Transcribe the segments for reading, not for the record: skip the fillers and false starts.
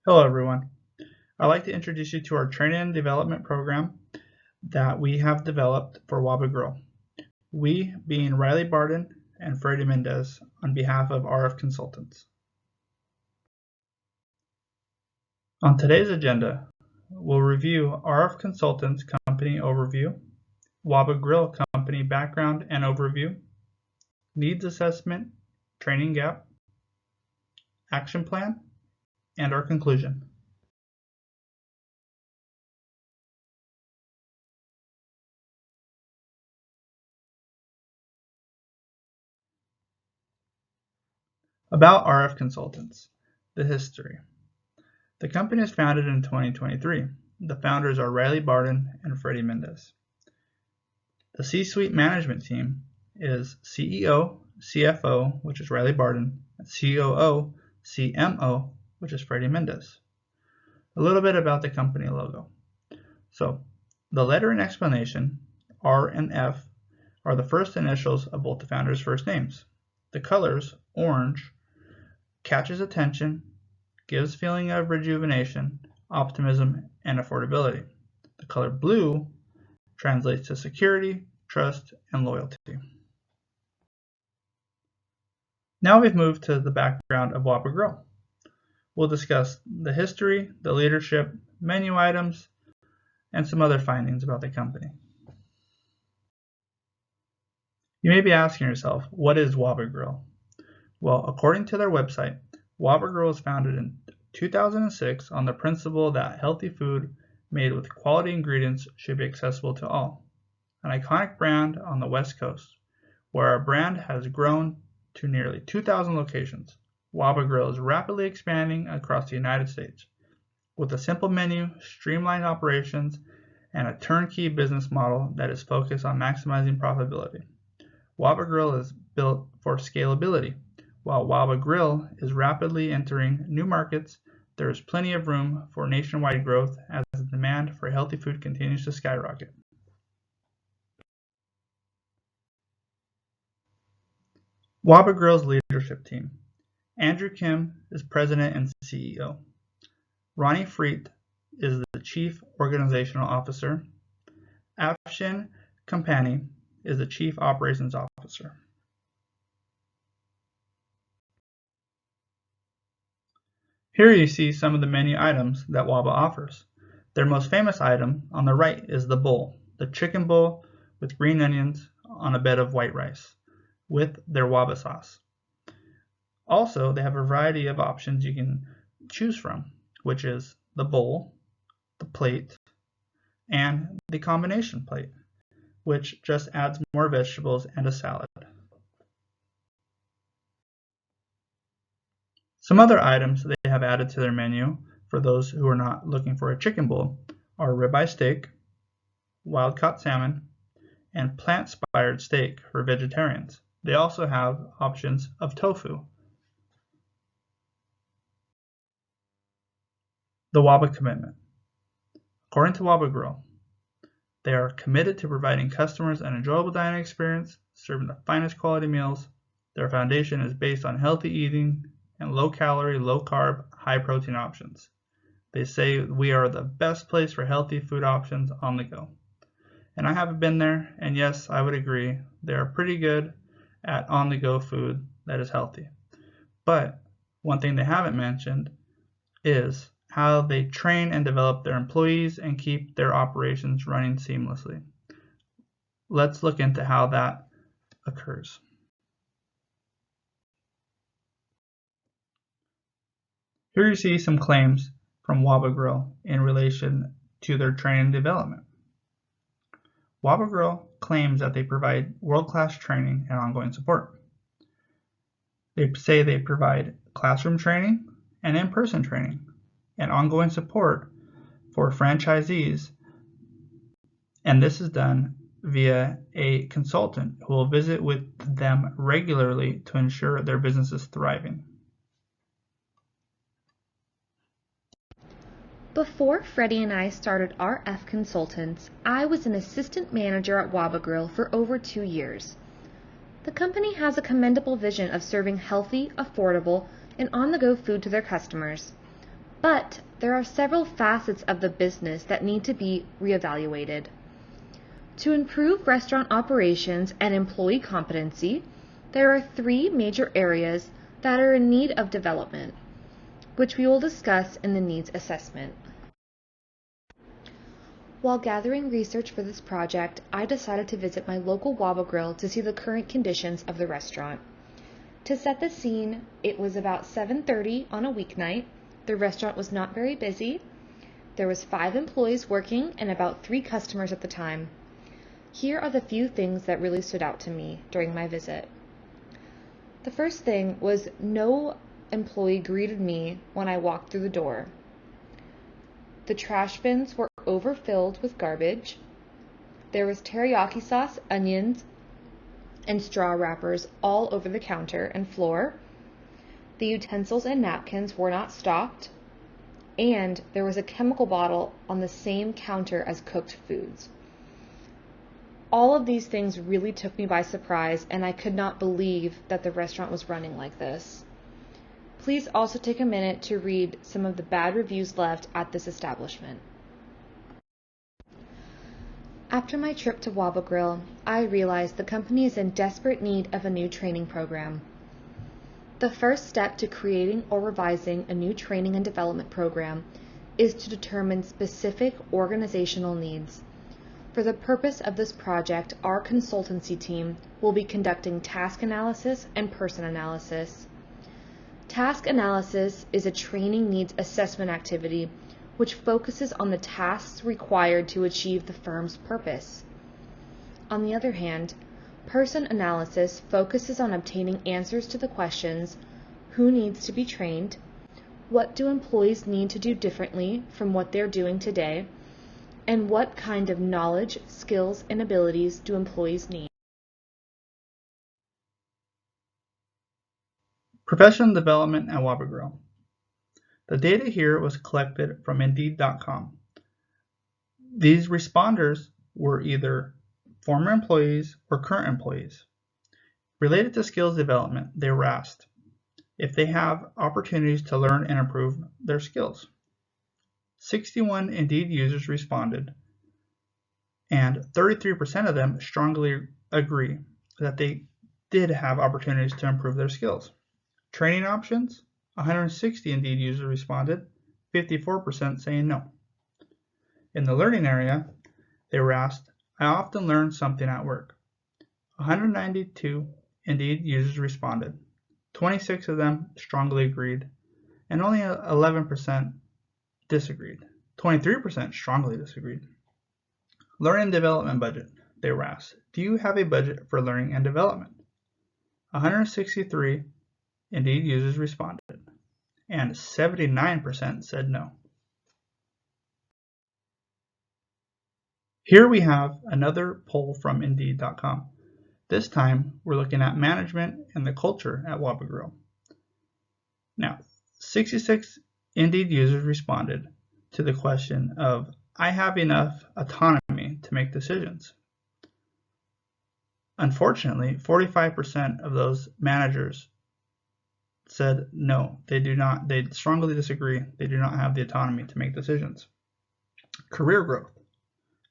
Hello everyone. I'd like to introduce you to our training and development program that we have developed for Waba Grill. We being Riley Barden and Freddy Mendez on behalf of RF Consultants. On today's agenda, we'll review RF Consultants Company Overview, Waba Grill Company Background and Overview, Needs Assessment, Training Gap, Action Plan, and our conclusion. About RF Consultants, the history. The company is founded in 2023. The founders are Riley Barden and Freddy Mendez. The C-suite management team is CEO, CFO, which is Riley Barden, and COO, CMO, which is Freddy Mendez. A little bit about the company logo. So, the letter and explanation, R and F, are the first initials of both the founders' first names. The colors, orange, catches attention, gives feeling of rejuvenation, optimism, and affordability. The color blue translates to security, trust, and loyalty. Now we've moved to the background of Waba Grill. We'll discuss the history, the leadership, menu items, and some other findings about the company. You may be asking yourself, what is Waba Grill? Well, according to their website, Waba Grill was founded in 2006 on the principle that healthy food made with quality ingredients should be accessible to all. An iconic brand on the West Coast, where our brand has grown to nearly 2,000 locations. Waba Grill is rapidly expanding across the United States. With a simple menu, streamlined operations, and a turnkey business model that is focused on maximizing profitability. Waba Grill is built for scalability. While Waba Grill is rapidly entering new markets, there is plenty of room for nationwide growth as the demand for healthy food continues to skyrocket. Waba Grill's leadership team. Andrew Kim is president and CEO. Ronnie Freet is the chief organizational officer. Afshin Kampani is the chief operations officer. Here you see some of the menu items that Waba offers. Their most famous item on the right is the bowl, the chicken bowl with green onions on a bed of white rice, with their Waba sauce. Also, they have a variety of options you can choose from, which is the bowl, the plate, and the combination plate, which just adds more vegetables and a salad. Some other items they have added to their menu for those who are not looking for a chicken bowl are ribeye steak, wild-caught salmon, and plant-inspired steak for vegetarians. They also have options of tofu. The Waba commitment. According to Waba Grill, they are committed to providing customers an enjoyable dining experience, serving the finest quality meals. Their foundation is based on healthy eating and low-calorie, low-carb, high-protein options. They say we are the best place for healthy food options on the go. And I haven't been there, and yes, I would agree, they are pretty good at on-the-go food that is healthy. But one thing they haven't mentioned is how they train and develop their employees and keep their operations running seamlessly. Let's look into how that occurs. Here you see some claims from Waba Grill in relation to their training and development. Waba Grill claims that they provide world-class training and ongoing support. They say they provide classroom training and in-person training and ongoing support for franchisees, and this is done via a consultant who will visit with them regularly to ensure their business is thriving. Before Freddy and I started RF Consultants, I was an assistant manager at Waba Grill for over 2 years. The company has a commendable vision of serving healthy, affordable, and on-the-go food to their customers. But there are several facets of the business that need to be reevaluated. To improve restaurant operations and employee competency, there are three major areas that are in need of development, which we will discuss in the needs assessment. While gathering research for this project, I decided to visit my local Waba Grill to see the current conditions of the restaurant. To set the scene, it was about 7:30 on a weeknight. The restaurant was not very busy. There was 5 employees working and about 3 customers at the time. Here are the few things that really stood out to me during my visit. The first thing was no employee greeted me when I walked through the door. The trash bins were overfilled with garbage. There was teriyaki sauce, onions, and straw wrappers all over the counter and floor. The utensils and napkins were not stocked, and there was a chemical bottle on the same counter as cooked foods. All of these things really took me by surprise, and I could not believe that the restaurant was running like this. Please also take a minute to read some of the bad reviews left at this establishment. After my trip to Waba Grill, I realized the company is in desperate need of a new training program. The first step to creating or revising a new training and development program is to determine specific organizational needs. For the purpose of this project, our consultancy team will be conducting task analysis and person analysis. Task analysis is a training needs assessment activity which focuses on the tasks required to achieve the firm's purpose. On the other hand, person analysis focuses on obtaining answers to the questions: who needs to be trained, what do employees need to do differently from what they're doing today, and what kind of knowledge, skills, and abilities do employees need. Professional development at Waba Grill. The data here was collected from Indeed.com. These responders were either former employees or current employees. Related to skills development, they were asked if they have opportunities to learn and improve their skills. 61 Indeed users responded, and 33% of them strongly agree that they did have opportunities to improve their skills. Training options, 160 Indeed users responded, 54% saying no. In the learning area, they were asked, I often learn something at work. 192 Indeed users responded. 26 of them strongly agreed, and only 11% disagreed. 23% strongly disagreed. Learning and development budget. They were asked, do you have a budget for learning and development? 163 Indeed users responded, and 79% said no. Here we have another poll from Indeed.com. This time, we're looking at management and the culture at Waba Grill. Now, 66 Indeed users responded to the question of, I have enough autonomy to make decisions. Unfortunately, 45% of those managers said no, they do not. They strongly disagree. They do not have the autonomy to make decisions. Career growth.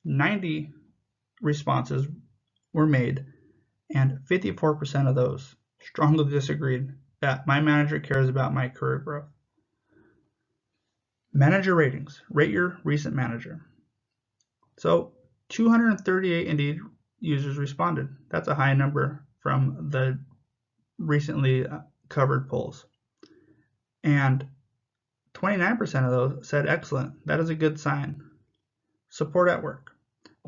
90 responses were made, and 54% of those strongly disagreed that my manager cares about my career growth. Manager ratings. Rate your recent manager. So 238 Indeed users responded. That's a high number from the recently covered polls. And 29% of those said excellent. That is a good sign. Support at work.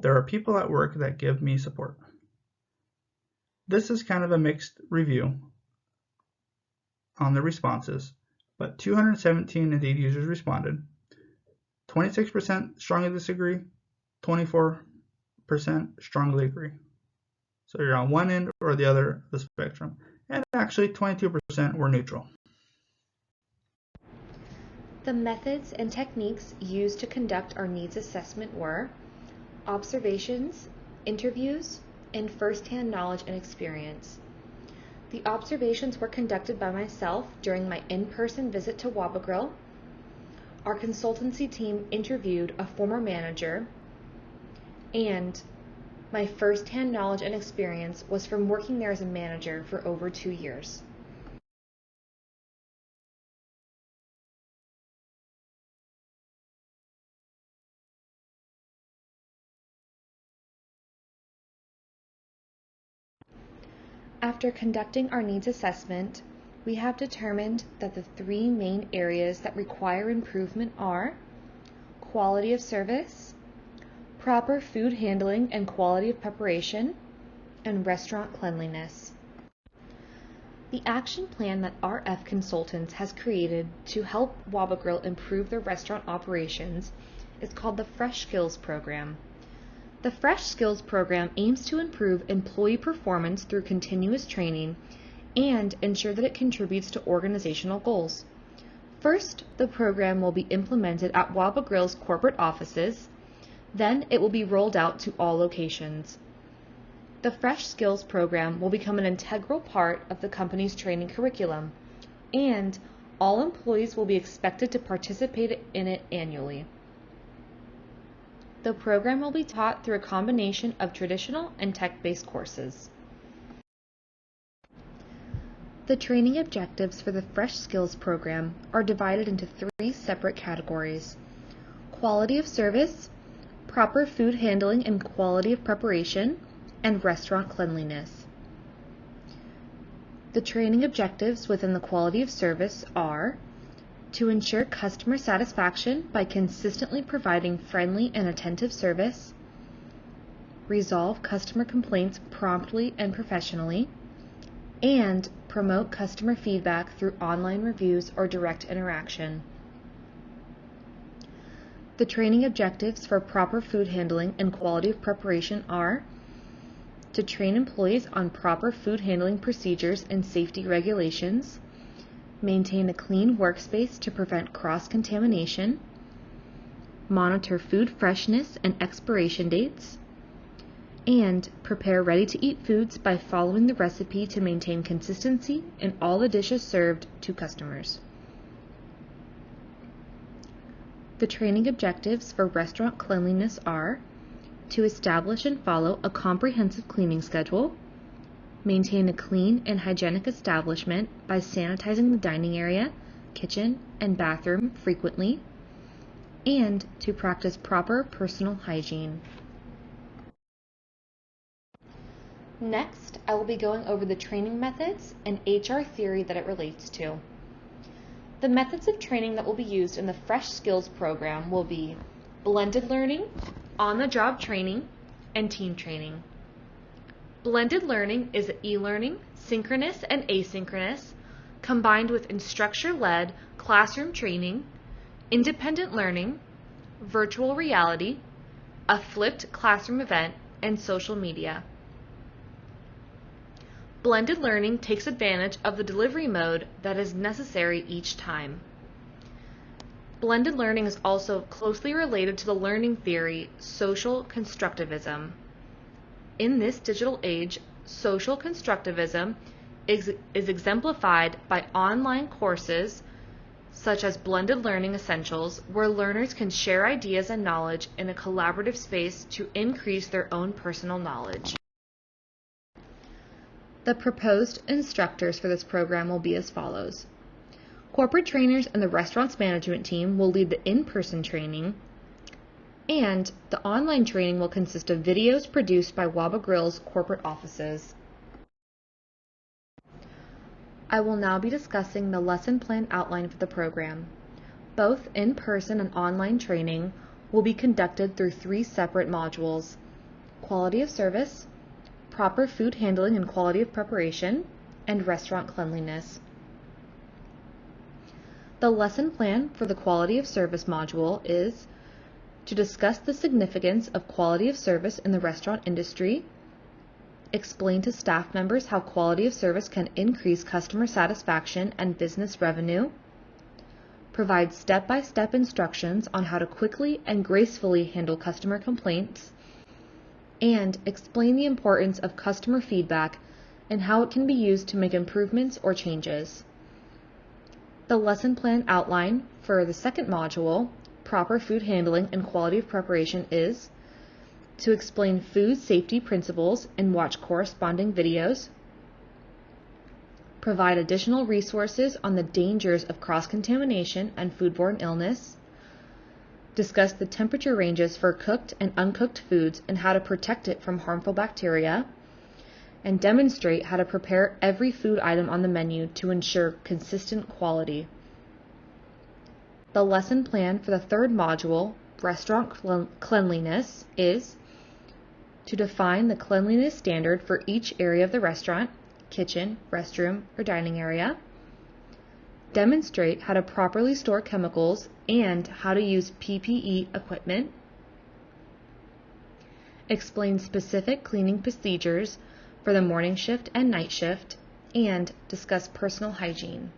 There are people at work that give me support. This is kind of a mixed review on the responses, but 217 Indeed users responded. 26% strongly disagree, 24% strongly agree. So you're on one end or the other of the spectrum. And actually 22% were neutral. The methods and techniques used to conduct our needs assessment were observations, interviews, and first-hand knowledge and experience. The observations were conducted by myself during my in-person visit to Waba Grill. our consultancy team interviewed a former manager, and my first-hand knowledge and experience was from working there as a manager for over 2 years. After conducting our needs assessment, we have determined that the 3 main areas that require improvement are quality of service, proper food handling and quality of preparation, and restaurant cleanliness. The action plan that RF Consultants has created to help Waba Grill improve their restaurant operations is called the Fresh Skills Program. The Fresh Skills Program aims to improve employee performance through continuous training and ensure that it contributes to organizational goals. First, the program will be implemented at Waba Grill's corporate offices. Then it will be rolled out to all locations. The Fresh Skills Program will become an integral part of the company's training curriculum, and all employees will be expected to participate in it annually. The program will be taught through a combination of traditional and tech-based courses. The training objectives for the Fresh Skills Program are divided into 3 separate categories: quality of service, proper food handling and quality of preparation, and restaurant cleanliness. The training objectives within the quality of service are to ensure customer satisfaction by consistently providing friendly and attentive service, resolve customer complaints promptly and professionally, and promote customer feedback through online reviews or direct interaction. The training objectives for proper food handling and quality of preparation are to train employees on proper food handling procedures and safety regulations, maintain a clean workspace to prevent cross-contamination, monitor food freshness and expiration dates, and prepare ready-to-eat foods by following the recipe to maintain consistency in all the dishes served to customers. The training objectives for restaurant cleanliness are to establish and follow a comprehensive cleaning schedule, maintain a clean and hygienic establishment by sanitizing the dining area, kitchen, and bathroom frequently, and to practice proper personal hygiene. Next, I will be going over the training methods and HR theory that it relates to. The methods of training that will be used in the Fresh Skills Program will be blended learning, on-the-job training, and team training. Blended learning is e-learning, synchronous and asynchronous, combined with instructor-led classroom training, independent learning, virtual reality, a flipped classroom event, and social media. Blended learning takes advantage of the delivery mode that is necessary each time. Blended learning is also closely related to the learning theory, social constructivism. In this digital age, social constructivism is exemplified by online courses such as Blended Learning Essentials, where learners can share ideas and knowledge in a collaborative space to increase their own personal knowledge. The proposed instructors for this program will be as follows. Corporate trainers and the restaurant's management team will lead the in-person training, and the online training will consist of videos produced by Waba Grill's corporate offices. I will now be discussing the lesson plan outline for the program. Both in-person and online training will be conducted through 3 separate modules: quality of service, proper food handling and quality of preparation, and restaurant cleanliness. The lesson plan for the quality of service module is to discuss the significance of quality of service in the restaurant industry, explain to staff members how quality of service can increase customer satisfaction and business revenue, provide step-by-step instructions on how to quickly and gracefully handle customer complaints, and explain the importance of customer feedback and how it can be used to make improvements or changes. The lesson plan outline for the second module, proper food handling and quality of preparation, is to explain food safety principles and watch corresponding videos, provide additional resources on the dangers of cross-contamination and foodborne illness, discuss the temperature ranges for cooked and uncooked foods and how to protect it from harmful bacteria, and demonstrate how to prepare every food item on the menu to ensure consistent quality. The lesson plan for the third module, restaurant cleanliness, is to define the cleanliness standard for each area of the restaurant, kitchen, restroom, or dining area, demonstrate how to properly store chemicals and how to use PPE equipment, explain specific cleaning procedures for the morning shift and night shift, and discuss personal hygiene.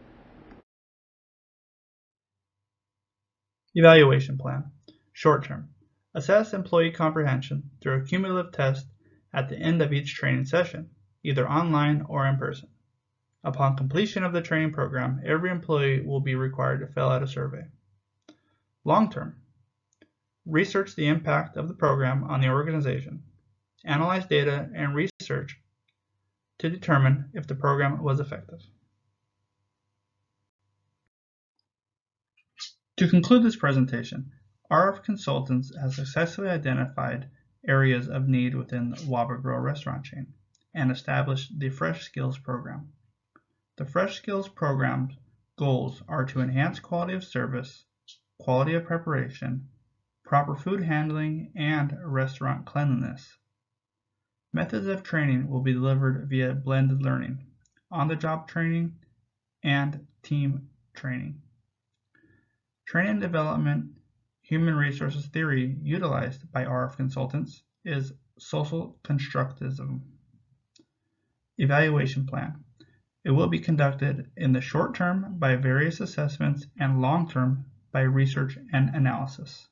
Evaluation plan. Short term. Assess employee comprehension through a cumulative test at the end of each training session, either online or in person. Upon completion of the training program, every employee will be required to fill out a survey. Long term. Research the impact of the program on the organization. Analyze data and research to determine if the program was effective. To conclude this presentation, RF Consultants has successfully identified areas of need within the Waba Grill restaurant chain and established the Fresh Skills program. The Fresh Skills program's goals are to enhance quality of service, quality of preparation, proper food handling, and restaurant cleanliness. Methods of training will be delivered via blended learning, on-the-job training, and team training. Training and development human resources theory utilized by RF Consultants is social constructivism. Evaluation plan. It will be conducted in the short term by various assessments and long term by research and analysis.